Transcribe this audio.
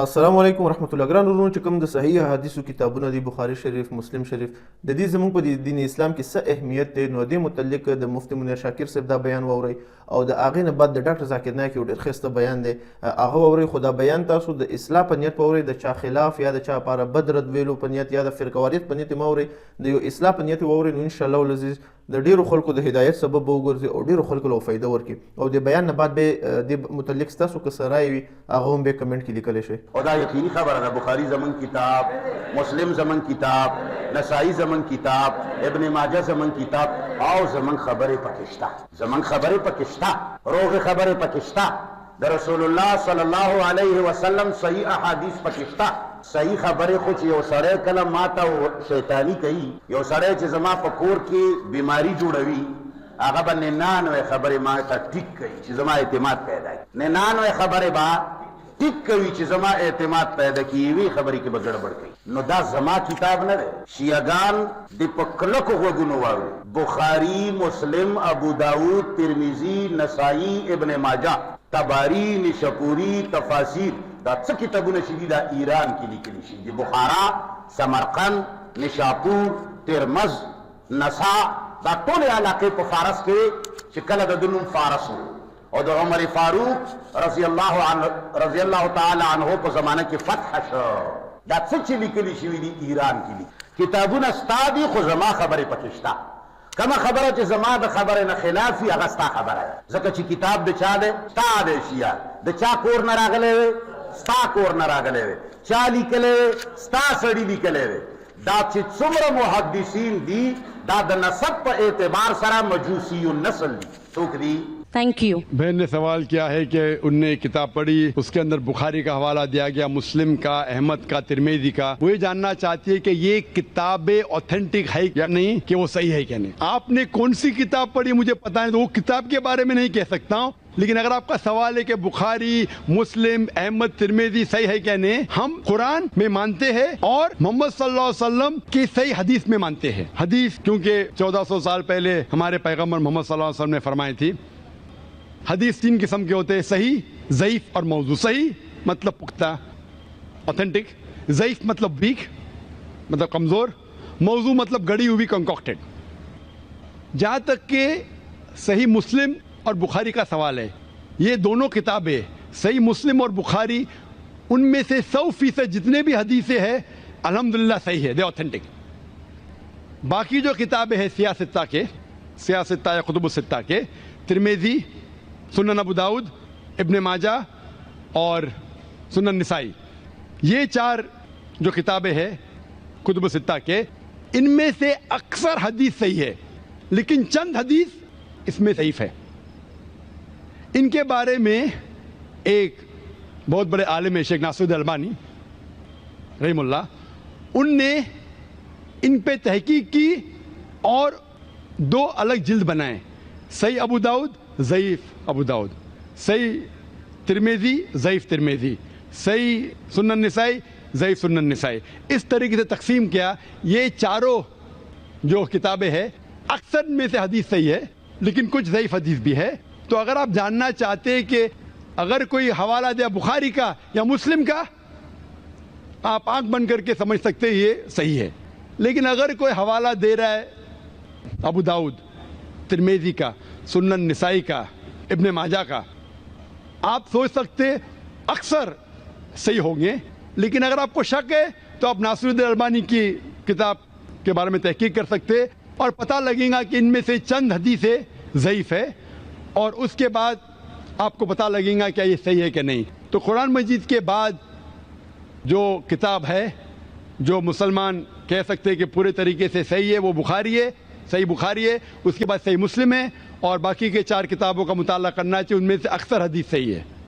السلام علیکم ورحمۃ اللہ. ګران ورونو چې کوم د صحیح حدیثو کتابونه دي، بخاری شریف، مسلم شریف، د دې زموږ په دین اسلام کې څه اهمیت دی، نو دې متعلق د مفتی منیر شاکر صاحب دا بیان واورئ او د هغې نه بعد د ډاکټر ذاکر نایک یو ډېر ښایسته بیان دی هغه واورئ. خو دا بیان تاسو د اصلاح په نیت واورئ، د چا خلاف یا د چا لپاره بد رد ویلو په نیت یا د فرقواریت په نیت مه واورئ، د یو اصلاح په نیت واورئ. نو انشاءالله العزیز د ډیرو خلکو د هدایت سبب به وګرځي او ډیرو خلکو له فایده ورکړي. او د بیان نه بعد به د متعلق ستاسو که څه رایې وي هغه هم به کمنټ کې لیکلی شئ. او دا یقینی خبره ده، بخاری زمن کتاب، مسلم زمن کتاب، نسائی زمن کتاب، ابن ماجہ زمن کتاب، او زمن خبر پکشتا، زمن خبر پکشتا، روغ خبر پکشتا، در رسول اللہ صلی اللہ علیہ وسلم صحیح احادیث پکشتا. صحیح خبرې خو چې یو سړی کله ماته شیطانی کوي، یو سړی چې زما په کور کې بیماری جوړوي، هغه به 99 خبرې ما ته ټیک کوي چې زما اعتماد پیدا کړي. 99 خبرې به ټیک کوي چې زما اعتماد پیدا کړي، یوې خبرې کې به ګډوډ کوي. نو دا زما کتاب نه دی. شیعهګان د په کلکو غوږونو واوري. بخاری، مسلم، ابو داود، ترمذی، نسائی، ابن ماجہ، تباری، نشپوری، تفاسیر، دا څه کتابونه چې دي دا ایران کې لیکلي شي دي. بخارا، سمرقند، نشاپور، ترمز، نسا، دا ټولې علاقې په فارس کې چې کله د نوم فارس و او د عمر فاروق رضی الله تعالی عنہ په زمانه کې فتح شو. دا څه چې لیکلي شوي دي ایران کې دي. کتابونه ستا دي خو زما خبرې پکې شته. کما خبره چې زما د خبرې نه خلاف وي هغه ستا خبره ده، ځکه چې کتاب د چا دی؟ ستا دی. شیعه د چا کور نه راغلی دی؟ ستا کور نه راغلی دی. چا لیکلی دی؟ ستا سړي لیکلی دی. دا چې څومره محدثین دي دا د نسب په اعتبار سره مجوسی النسل دي. څوک دي؟ Thank you. بہن نے سوال کیا ہے کہ ان نے کتاب پڑھی، اس کے اندر بخاری کا حوالہ دیا گیا، مسلم کا، احمد کا، ترمذی کا. وہ یہ جاننا چاہتی ہے کہ یہ کتابیں اوتھینٹک ہے یا نہیں، کہ وہ صحیح ہے کیا نہیں. آپ نے کون سی کتاب پڑھی مجھے پتہ نہیں، تو وہ کتاب کے بارے میں نہیں کہہ سکتا ہوں. لیکن اگر آپ کا سوال ہے کہ بخاری، مسلم، احمد، ترمذی صحیح ہے کیا نہیں، ہم قرآن میں مانتے ہیں اور محمد صلی اللہ علیہ وسلم کی صحیح حدیث میں مانتے ہیں. حدیث کیونکہ 1400 سال پہلے ہمارے پیغمبر محمد صلی اللہ علیہ وسلم نے فرمائی تھی. حدیث 3 قسم کے ہوتے ہیں: صحیح، ضعیف اور موضوع. صحیح مطلب پختہ، اوتھینٹک. ضعیف مطلب ویک، مطلب کمزور. موضوع مطلب گڑی ہوئی، کنکاکٹڈ. جہاں تک کہ صحیح مسلم اور بخاری کا سوال ہے، یہ دونوں کتابیں صحیح مسلم اور بخاری، ان میں سے 100% جتنے بھی حدیثیں ہیں الحمدللہ صحیح ہے، دے اوتھینٹک. باقی جو کتابیں ہیں سیاہ ستہ یا کتب الستہ کے، ترمذی، سنن ابو داؤد، ابن ماجہ اور سنن نسائی، یہ 4 جو کتابیں ہیں کتب الستہ کے، ان میں سے اکثر حدیث صحیح ہے، لیکن چند حدیث اس میں ضعیف ہے. ان کے بارے میں ایک بہت بڑے عالم شیخ ناصر الدین البانی رحمہ اللہ، ان نے ان پہ تحقیق کی اور 2 الگ جلد بنائے: صحیح ابو داؤد، ضعیف ابو داؤد، صحیح ترمذی، ضعیف ترمذی، صحیح سنن نسائی، ضعیف سنن نسائی. اس طریقے سے تقسیم کیا. یہ چاروں جو کتابیں ہیں اکثر میں سے حدیث صحیح ہے، لیکن کچھ ضعیف حدیث بھی ہے. تو اگر آپ جاننا چاہتے ہیں کہ اگر کوئی حوالہ دیا بخاری کا یا مسلم کا، آپ آنکھ بند کر کے سمجھ سکتے ہیں یہ صحیح ہے. لیکن اگر کوئی حوالہ دے رہا ہے ابو داؤد، ترمذی کا، سنن نسائی کا، ابن ماجہ کا، آپ سوچ سکتے اکثر صحیح ہوں گے. لیکن اگر آپ کو شک ہے تو آپ ناصر الدین البانی کی کتاب کے بارے میں تحقیق کر سکتے اور پتہ لگے گا کہ ان میں سے چند حدیثیں ضعیف ہے، اور اس کے بعد آپ کو پتہ لگے گا کیا یہ صحیح ہے کہ نہیں. تو قرآن مجید کے بعد جو کتاب ہے جو مسلمان کہہ سکتے ہیں کہ پورے طریقے سے صحیح ہے، وہ بخاری ہے، صحیح بخاری ہے. اس کے بعد صحیح مسلم ہے، اور باقی کے 4 کتابوں کا مطالعہ کرنا چاہیے، ان میں سے اکثر حدیث صحیح ہے.